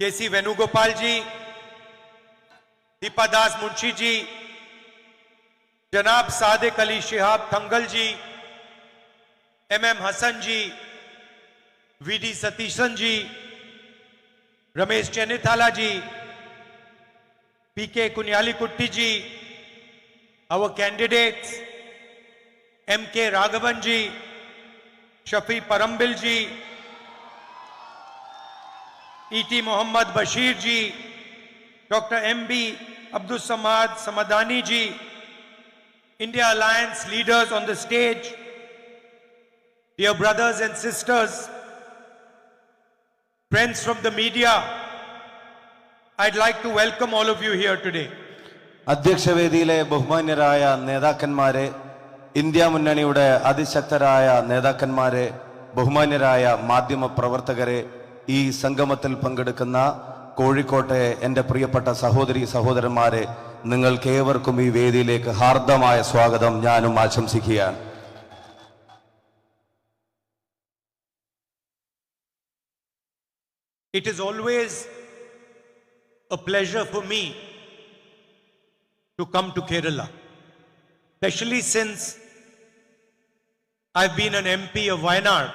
K.C. Venugopal ji, Deepadas Munshi ji, Janab Sadiq Ali Shihab Thangal ji, M.M. Hassan ji, V.D. Satishan ji, Ramesh Chenithala ji, P.K. Kunyalikutty ji, our candidates, M.K. Raghavan ji, Shafi Parambil ji, E.T. Mohammad Bashir ji, Dr. M.B. Abdul Samad Samadani ji, India Alliance leaders on the stage, dear brothers and sisters, friends from the media, I'd like to welcome all of you here today. അധ്യക്ഷവേദിയിലെ ബഹുമാന്യരായ നേതാക്കന്മാരെ, India മുന്നണിയുടെ അതിശക്തരായ നേതാക്കന്മാരെ, ബഹുമാന്യരായ മാധ്യമ പ്രവർത്തകരെ, ഈ സംഗമത്തിൽ പങ്കെടുക്കുന്ന കോഴിക്കോട്ടെ എൻ്റെ പ്രിയപ്പെട്ട സഹോദരി സഹോദരന്മാരെ, നിങ്ങൾക്കേവർക്കും ഈ വേദിയിലേക്ക് ഹാർദമായ സ്വാഗതം ഞാനും ആശംസിക്കുകയാണ്. It is always a pleasure for me to come to Kerala, especially since I've been an MP of Wayanad.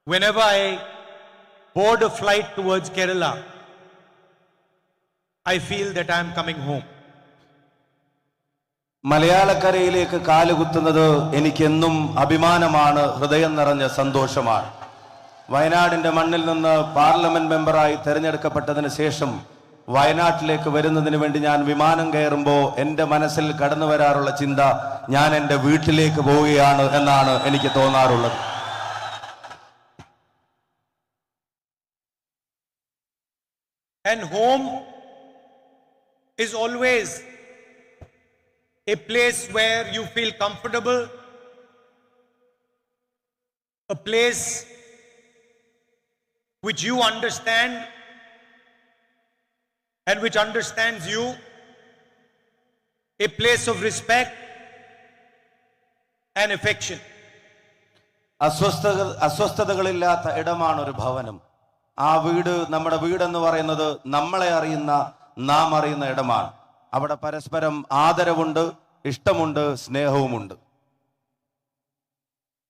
Whenever I board a flight towards Kerala, I feel that I am coming home. മലയാളക്കരയിലേക്ക് കാലുകുത്തുന്നത് എനിക്കെന്നും അഭിമാനമാണ്, ഹൃദയം നിറഞ്ഞ സന്തോഷമാണ്. വയനാടിന്റെ മണ്ണിൽ നിന്ന് parliament മെമ്പറായി തെരഞ്ഞെടുക്കപ്പെട്ടതിന് ശേഷം വയനാട്ടിലേക്ക് വരുന്നതിന് വേണ്ടി ഞാൻ വിമാനം കയറുമ്പോൾ എൻ്റെ മനസ്സിൽ കടന്നു വരാറുള്ള ചിന്ത, ഞാൻ എൻ്റെ വീട്ടിലേക്ക് പോവുകയാണ് എന്നാണ് എനിക്ക് തോന്നാറുള്ളത്. And home is always a place where you feel comfortable, a place which you understand and which understands you, a place of respect and affection. അസ്വസ്ഥതകളില്ലാത്ത ഇടമാണ് ഒരു ഭവനം. ആ വീട്, നമ്മുടെ വീടെന്ന് പറയുന്നത് നമ്മളെ അറിയുന്ന, നാം അറിയുന്ന ഇടമാണ്. അവിടെ പരസ്പരം ആദരവുണ്ട്, ഇഷ്ടമുണ്ട്, സ്നേഹവുമുണ്ട്.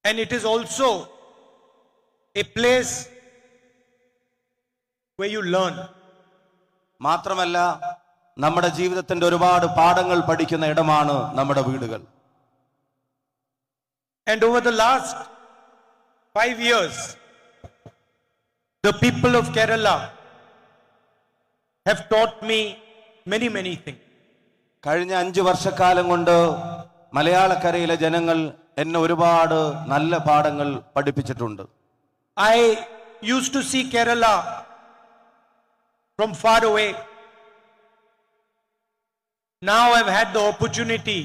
And it is also a place where you learn. മാത്രമല്ല, നമ്മുടെ ജീവിതത്തിന്റെ ഒരുപാട് പാഠങ്ങൾ പഠിക്കുന്ന ഇടമാണ് നമ്മുടെ വീടുകൾ. And over the last 5 years, the people of Kerala have taught me many things. കഴിഞ്ഞ 5 വർഷക്കാലം കൊണ്ട് മലയാളക്കരയിലെ ജനങ്ങൾ എന്നെ ഒരുപാട് നല്ല പാഠങ്ങൾ പഠിപ്പിച്ചിട്ടുണ്ട്. I used to see Kerala from far away. Now I've had the opportunity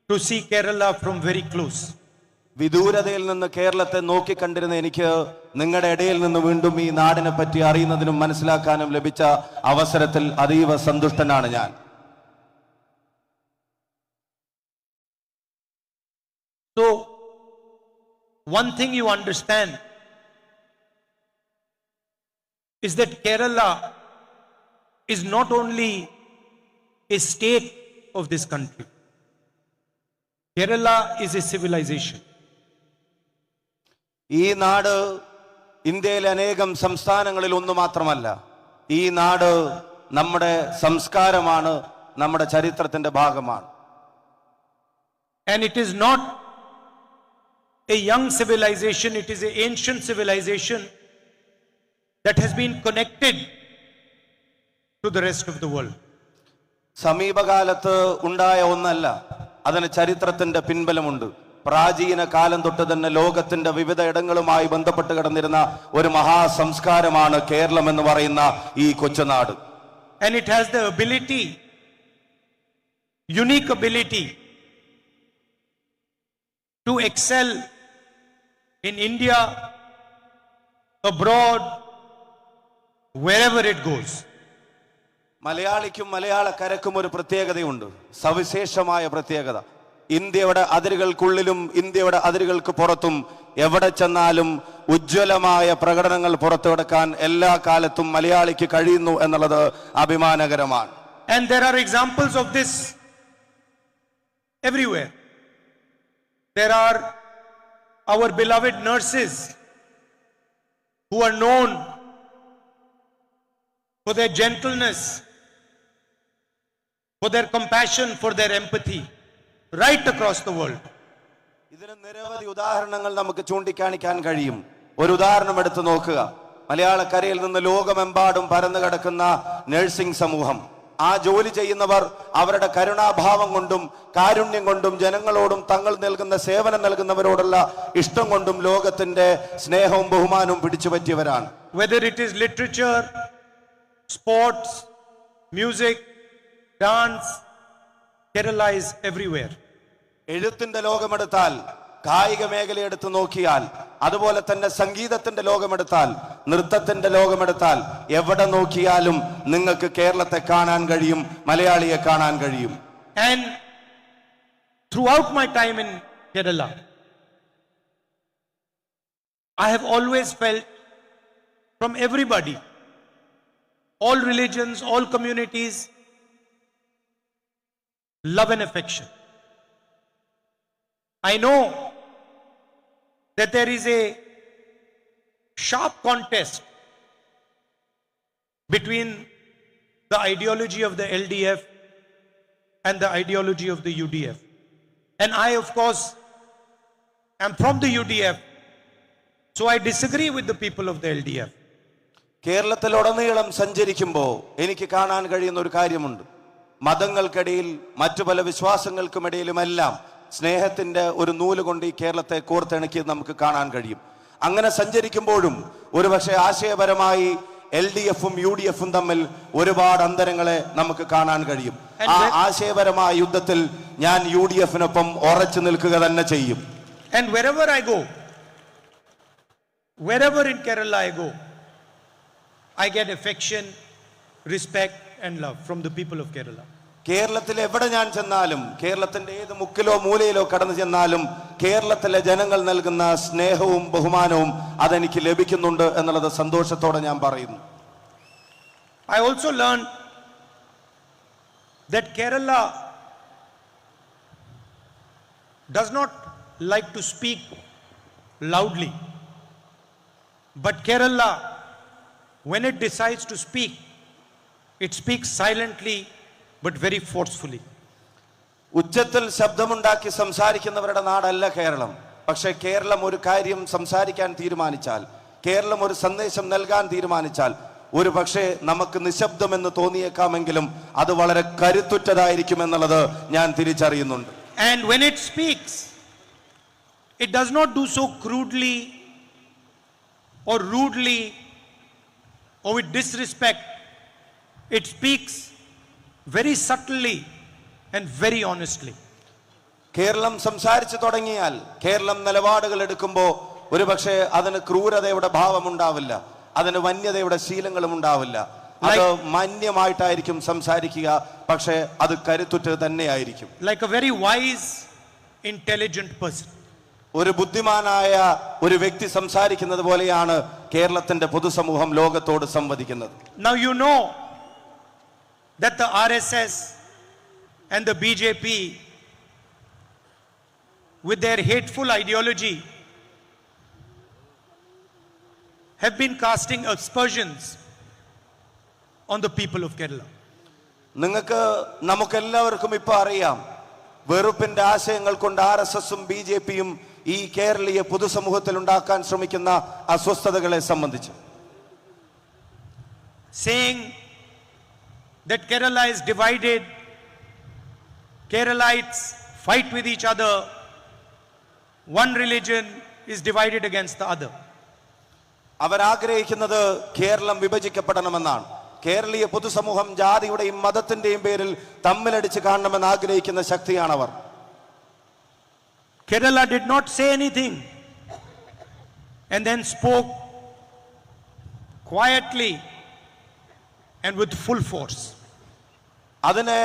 to see Kerala from very close. വിദൂരതയിൽ നിന്ന് കേരളത്തെ നോക്കിക്കണ്ടിരുന്ന എനിക്ക് നിങ്ങളുടെ ഇടയിൽ നിന്ന് വീണ്ടും ഈ നാടിനെ പറ്റി അറിയുന്നതിനും മനസ്സിലാക്കാനും ലഭിച്ച അവസരത്തിൽ അതീവ സന്തുഷ്ടനാണ് ഞാൻ. So, one thing you understand is that Kerala is not only a state of this country. Kerala is a civilization. ഈ നാട് ഇന്ത്യയിലെ അനേകം സംസ്ഥാനങ്ങളിൽ ഒന്ന് മാത്രമല്ല. ഈ നാട് നമ്മുടെ സംസ്കാരമാണ്, നമ്മുടെ ചരിത്രത്തിന്റെ ഭാഗമാണ്. And it is not a young civilization, it is an ancient civilization that has been connected to the rest of the world. സമീപകാലത്ത് ഉണ്ടായ ഒന്നല്ല, അതിന് ചരിത്രത്തിന്റെ പിൻബലമുണ്ട്. പ്രാചീന കാലം തൊട്ട് തന്നെ ലോകത്തിന്റെ വിവിധ ഇടങ്ങളുമായി ബന്ധപ്പെട്ട് കിടന്നിരുന്ന ഒരു മഹാസംസ്കാരമാണ് കേരളം എന്ന് പറയുന്ന ഈ കൊച്ചുനാട്. And it has the ability, unique ability, to excel in India, abroad, wherever it goes. മലയാളിക്കും മലയാളക്കരക്കും ഒരു പ്രത്യേകതയുണ്ട്, സവിശേഷമായ പ്രത്യേകത. ഇന്ത്യയുടെ അതിരുകൾക്കുള്ളിലും ഇന്ത്യയുടെ അതിരുകൾക്ക് പുറത്തും എവിടെ ചെന്നാലും ഉജ്ജ്വലമായ പ്രകടനങ്ങൾ പുറത്തെടുക്കാൻ എല്ലാ കാലത്തും മലയാളിക്ക് കഴിയുന്നു എന്നുള്ളത് അഭിമാനകരമാണ്. And there are examples of this everywhere. There are our beloved nurses who are known for their gentleness, for their compassion, for their empathy, right across the world. ഇതിന് നിരവധി ഉദാഹരണങ്ങൾ നമുക്ക് ചൂണ്ടിക്കാണിക്കാൻ കഴിയും. ഒരു ഉദാഹരണം എടുത്തു നോക്കുക. മലയാളക്കരയിൽ നിന്ന് ലോകമെമ്പാടും പരന്നു കിടക്കുന്ന നഴ്സിംഗ് സമൂഹം, ആ ജോലി ചെയ്യുന്നവർ അവരുടെ കരുണാഭാവം കൊണ്ടും കാരുണ്യം കൊണ്ടും ജനങ്ങളോടും തങ്ങൾ നൽകുന്ന സേവനം നൽകുന്നവരോടുള്ള ഇഷ്ടം കൊണ്ടും ലോകത്തിന്റെ സ്നേഹവും ബഹുമാനവും പിടിച്ചുപറ്റിയവരാണ്. Whether it is literature, sports, music, dance, Kerala is everywhere. എഴുത്തിന്റെ ലോകമെടുത്താൽ, കായിക മേഖല എടുത്തു നോക്കിയാൽ, അതുപോലെ തന്നെ സംഗീതത്തിന്റെ ലോകമെടുത്താൽ, നൃത്തത്തിന്റെ ലോകമെടുത്താൽ, എവിടെ നോക്കിയാലും നിങ്ങൾക്ക് കേരളത്തെ കാണാൻ കഴിയും, മലയാളിയെ കാണാൻ കഴിയും. And throughout my time in Kerala, I have always felt from everybody, all religions, all communities, love and affection. I know that there is a sharp contest between the ideology of the LDF and the ideology of the UDF. And I, of course, am from the UDF, so I disagree with the people of the LDF. കേരളത്തിലുടനീളം സഞ്ചരിക്കുമ്പോൾ എനിക്ക് കാണാൻ കഴിയുന്ന ഒരു കാര്യമുണ്ട്. മതങ്ങൾക്കിടയിൽ, മറ്റു പല വിശ്വാസങ്ങൾക്കുമിടയിലുമെല്ലാം സ്നേഹത്തിന്റെ ഒരു നൂല് കൊണ്ട് ഈ കേരളത്തെ കോർത്തിണക്കിയത് നമുക്ക് കാണാൻ കഴിയും. അങ്ങനെ സഞ്ചരിക്കുമ്പോഴും ഒരുപക്ഷെ ആശയപരമായി LDF-ഉം UDF-ഉം തമ്മിൽ ഒരുപാട് അന്തരങ്ങളെ നമുക്ക് കാണാൻ കഴിയും. ആ ആശയപരമായ യുദ്ധത്തിൽ ഞാൻ UDF-നൊപ്പം ഉറച്ചു നിൽക്കുക തന്നെ ചെയ്യും. And wherever I go, wherever in Kerala I go, I get affection, respect and love from the people of Kerala. കേരളത്തിൽ എവിടെ ഞാൻ ചെന്നാലും, കേരളത്തിന്റെ ഏത് മുക്കിലോ മൂലയിലോ കടന്നു ചെന്നാലും കേരളത്തിലെ ജനങ്ങൾ നൽകുന്ന സ്നേഹവും ബഹുമാനവും അതെനിക്ക് ലഭിക്കുന്നുണ്ട് എന്നുള്ളത് സന്തോഷത്തോടെ ഞാൻ പറയുന്നു. I also learned that Kerala does not like to speak loudly, but Kerala, when it decides to speak, it speaks silently but very forcefully. ഉച്ചത്തിൽ ശബ്ദമുണ്ടാക്കി സംസാരിക്കുന്നവരുടെ നാടല്ല കേരളം. പക്ഷേ കേരളം ഒരു കാര്യം സംസാരിക്കാൻ തീരുമാനിച്ചാൽ, കേരളം ഒരു സന്ദേശം നൽകാൻ തീരുമാനിച്ചാൽ, ഒരു പക്ഷേ നമുക്ക് നിശബ്ദമെന്ന് തോന്നിയേക്കാമെങ്കിലും അത് വളരെ കരുത്തുറ്റതായിരിക്കും എന്നുള്ളത് ഞാൻ തിരിച്ചറിയുന്നുണ്ട്. And when it speaks, it does not do so crudely or rudely or with disrespect. It speaks very subtly and very honestly. Keralam സംസാരിച്ചു തുടങ്ങിയാൽ, കേരളം നിലപാടുകൾ എടുക്കുമ്പോൾ ഒരുപക്ഷെ അതിന് ക്രൂരതയുടെ ഭാവമുണ്ടാവില്ല, അതിന് വന്യതയുടെ ശീലങ്ങളും ഉണ്ടാവില്ല. അത് മാന്യമായിട്ടായിരിക്കും സംസാരിക്കുക, പക്ഷേ അത് കരുത്തുറ്റത് തന്നെയായിരിക്കും. Like a very wise, intelligent person. ഒരു ബുദ്ധിമാനായ ഒരു വ്യക്തി സംസാരിക്കുന്നത് പോലെയാണ് കേരളത്തിന്റെ പൊതുസമൂഹം ലോകത്തോട് സംവദിക്കുന്നത്. Now you know that the RSS and the BJP, with their hateful ideology, have been casting aspersions on the people of Kerala. നമുക്കെല്ലാവർക്കും ഇപ്പൊ അറിയാം, വെറുപ്പിന്റെ ആശയങ്ങൾ കൊണ്ട് RSS-ഉം BJP-യും ഈ കേരളീയ പൊതുസമൂഹത്തിൽ ഉണ്ടാക്കാൻ ശ്രമിക്കുന്ന അസ്വസ്ഥതകളെ സംബന്ധിച്ച്, saying that Kerala is divided, Keralites fight with each other, one religion is divided against the other. അവർ ആഗ്രഹിക്കുന്നത് കേരളം വിഭജിക്കപ്പെടണമെന്നാണ്. കേരളീയ പൊതുസമൂഹം ജാതിയുടെയും മതത്തിന്റെയും പേരിൽ തമ്മിലടിച്ച് കാണണമെന്ന് ആഗ്രഹിക്കുന്ന ശക്തിയാണവർ. Kerala did not say anything and then spoke quietly and with full force. അതിനെ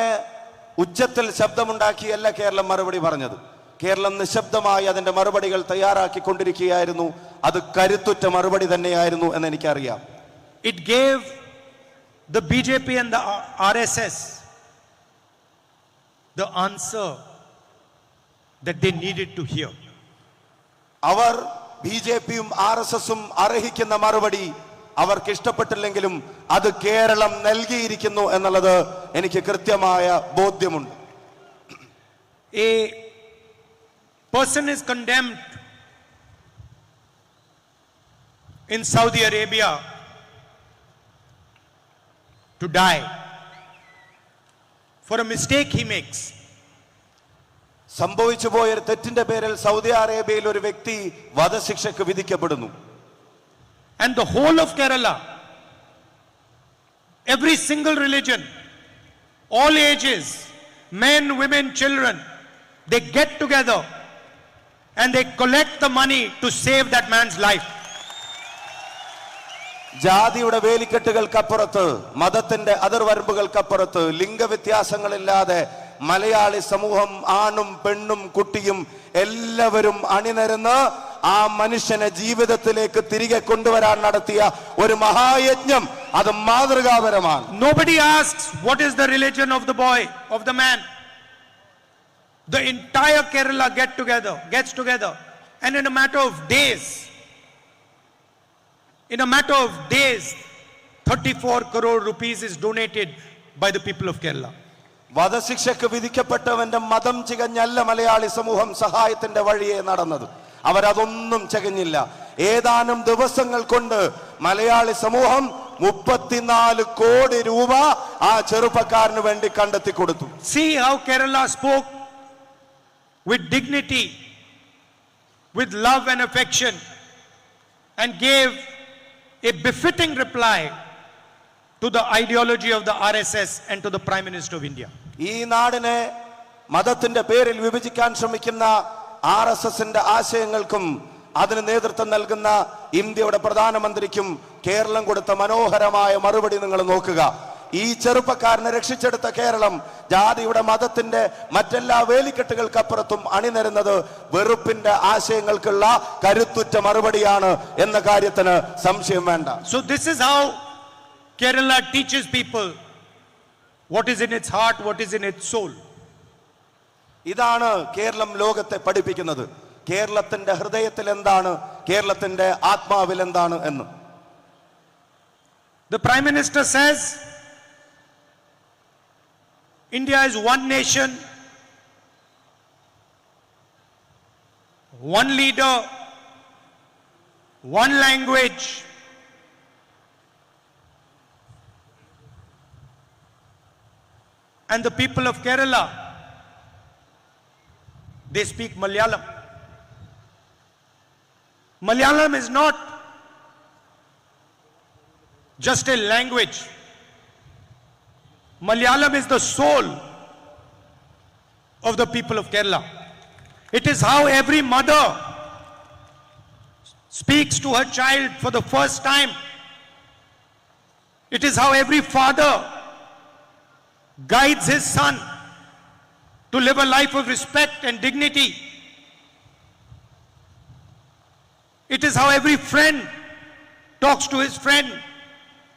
ഉച്ചത്തിൽ ശബ്ദമുണ്ടാക്കിയല്ല കേരളം മറുപടി പറഞ്ഞത്. കേരളം നിശബ്ദമായി അതിന്റെ മറുപടികൾ തയ്യാറാക്കിക്കൊണ്ടിരിക്കുകയായിരുന്നു. അത് കരുത്തുറ്റ മറുപടി തന്നെയായിരുന്നു എന്ന് എനിക്കറിയാം. It gave the BJP and the RSS the answer that they needed to hear. അവർ BJPയും RSSും അർഹിക്കുന്ന മറുപടി അവർക്ക് ഇഷ്ടപ്പെട്ടില്ലെങ്കിലും അത് കേരളം നൽകിയിരിക്കുന്നു എന്നുള്ളത് എനിക്ക് കൃത്യമായ ബോധ്യമുണ്ട്. A person is condemned in Saudi Arabia to die for a mistake he makes. സംഭവിച്ചു പോയ ഒരു തെറ്റിന്റെ പേരിൽ സൗദി അറേബ്യയിൽ ഒരു വ്യക്തി വധശിക്ഷയ്ക്ക് വിധിക്കപ്പെടുന്നു. And the whole of Kerala, every single religion, all ages, men, women, children, they get together and they collect the money to save that man's life. ജാതിയുടെ വേലിക്കെട്ടുകൾക്കപ്പുറത്ത്, മതത്തിന്റെ അതിർവരമ്പുകൾക്കപ്പുറത്ത്, ലിംഗവ്യത്യാസങ്ങളില്ലാതെ മലയാളി സമൂഹം ആണും പെണ്ണും കുട്ടിയും എല്ലാവരും അണിനിരന്ന് ആ മനുഷ്യനെ ജീവിതത്തിലേക്ക് തിരികെ കൊണ്ടുവരാൻ നടത്തിയ ഒരു മഹായജ്ഞം. അത് മാതൃകാപരമാണ്. Nobody asks what is the religion of the boy, of the man. The entire Kerala gets together, and in a matter of days, 34 crore rupees is donated by the people of Kerala. വധശിക്ഷയ്ക്ക് വിധിക്കപ്പെട്ടവന്റെ മതം ചികഞ്ഞല്ല മലയാളി സമൂഹം സഹായത്തിന്റെ വഴിയെ നടന്നത്. അവരതൊന്നും ചകഞ്ഞില്ല. ഏതാനും ദിവസങ്ങൾ കൊണ്ട് മലയാളി സമൂഹം 34 കോടി രൂപ ആ ചെറുപ്പക്കാരന് വേണ്ടി കണ്ടെത്തി കൊടുത്തു. See how Kerala spoke with dignity, with love and affection, and gave a befitting reply to the ideology of the RSS and to the Prime Minister of India. ഈ നാടിനെ മതത്തിന്റെ പേരിൽ വിഭജിക്കാൻ ശ്രമിക്കുന്ന RSSന്റെ ആശയങ്ങൾക്കും അതിന് നേതൃത്വം നൽകുന്ന ഇന്ത്യയുടെ പ്രധാനമന്ത്രിക്കും കേരളം കൊടുത്ത മനോഹരമായ മറുപടി നിങ്ങൾ നോക്കുക. ഈ ചെറുപ്പക്കാരനെ രക്ഷിച്ചെടുത്ത കേരളം ജാതിയുടെ മതത്തിന്റെ മറ്റെല്ലാ വേലിക്കെട്ടുകൾക്കപ്പുറത്തും അണിനിരുന്നത് വെറുപ്പിന്റെ ആശയങ്ങൾക്കുള്ള കരുത്തുറ്റ മറുപടിയാണ് എന്ന കാര്യത്തിന് സംശയം വേണ്ട. So this is how Kerala teaches people what is in its heart, what is in its soul. ഇതാണ് കേരളം ലോകത്തെ പഠിപ്പിക്കുന്നത്. കേരളത്തിന്റെ ഹൃദയത്തിൽ എന്താണ്, കേരളത്തിന്റെ ആത്മാവിൽ എന്താണ് എന്ന്. The Prime Minister says India is one nation, one leader, one language, and the people of Kerala, they speak Malayalam. Malayalam is not just a language. Malayalam is the soul of the people of Kerala. It is how every mother speaks to her child for the first time. It is how every father guides his son to live a life of respect and dignity. It is how every friend talks to his friend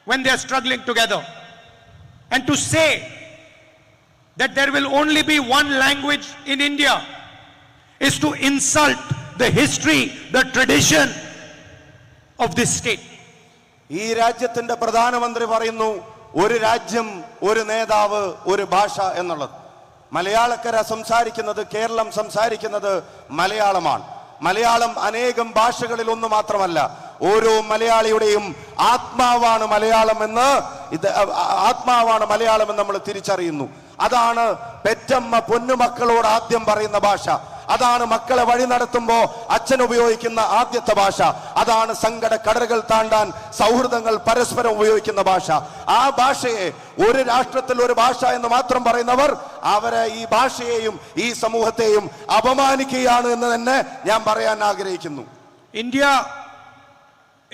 when they are struggling together. And to say that there will only be one language in India is to insult the history, the tradition of this state. ഈ രാജ്യത്തിന്റെ പ്രധാനമന്ത്രി പറയുന്നു ഒരു രാജ്യം, ഒരു നേതാവ്, ഒരു ഭാഷ എന്നുള്ളത്. മലയാളക്കര സംസാരിക്കുന്നത്, കേരളം സംസാരിക്കുന്നത് മലയാളമാണ്. മലയാളം അനേകം ഭാഷകളിൽ ഒന്ന് മാത്രമല്ല, ഓരോ മലയാളിയുടെയും ആത്മാവാണ് മലയാളം എന്ന് നമ്മൾ തിരിച്ചറിയുന്നു. അതാണ് പെറ്റമ്മ പൊന്നുമക്കളോട് ആദ്യം പറയുന്ന ഭാഷ. അതാണ് മക്കളെ വഴി നടത്തുമ്പോ അച്ഛൻ ഉപയോഗിക്കുന്ന ആദ്യത്തെ ഭാഷ. അതാണ് സങ്കട കടലുകൾ താണ്ടാൻ സൗഹൃദങ്ങൾ പരസ്പരം ഉപയോഗിക്കുന്ന ഭാഷ. ആ ഭാഷയെ ഒരു രാഷ്ട്രത്തിൽ ഒരു ഭാഷ എന്ന് മാത്രം പറയുന്നവർ അവരെ ഈ ഭാഷയെയും ഈ സമൂഹത്തെയും അപമാനിക്കുകയാണ് എന്ന് തന്നെ ഞാൻ പറയാൻ ആഗ്രഹിക്കുന്നു. India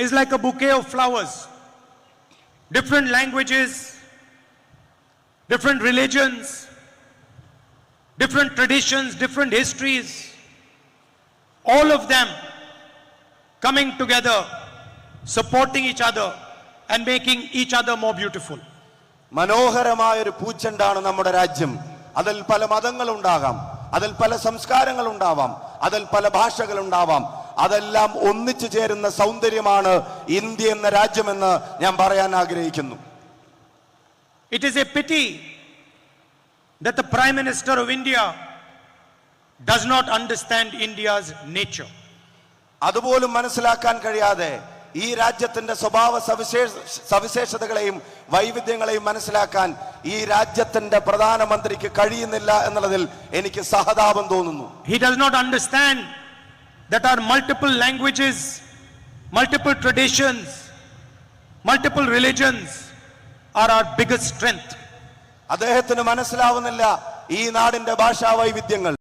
is like a bouquet of flowers. Different languages, different religions, different traditions, different histories, all of them coming together, supporting each other and making each other more beautiful. മനോഹരമായ ഒരു പൂച്ചെണ്ടാണ് നമ്മുടെ രാജ്യം. അതിൽ പല മതങ്ങളുണ്ടാകാം, അതിൽ പല സംസ്കാരങ്ങളുണ്ടാവാം, അതിൽ പല ഭാഷകളുണ്ടാവാം. അതെല്ലാം ഒന്നിച്ചു ചേരുന്ന സൗന്ദര്യമാണ് ഇന്ത്യ എന്ന രാജ്യമെന്ന് ഞാൻ പറയാൻ ആഗ്രഹിക്കുന്നു. It is a pity that the Prime Minister of India does not understand India's nature. അതുപോലും മനസ്സിലാക്കാൻ കഴിയാതെ ഈ രാജ്യത്തിന്റെ സ്വഭാവ സവിശേഷതകളെയും വൈവിധ്യങ്ങളെയും മനസ്സിലാക്കാൻ ഈ രാജ്യത്തിന്റെ പ്രധാനമന്ത്രിക്ക് കഴിയുന്നില്ല എന്നുള്ളതിൽ എനിക്ക് സഹതാപം തോന്നുന്നു. He does not understand that our multiple languages, multiple traditions, multiple religions are our biggest strength. അദ്ദേഹത്തിന് മനസ്സിലാവുന്നില്ല ഈ നാടിന്റെ ഭാഷാ വൈവിധ്യങ്ങൾ.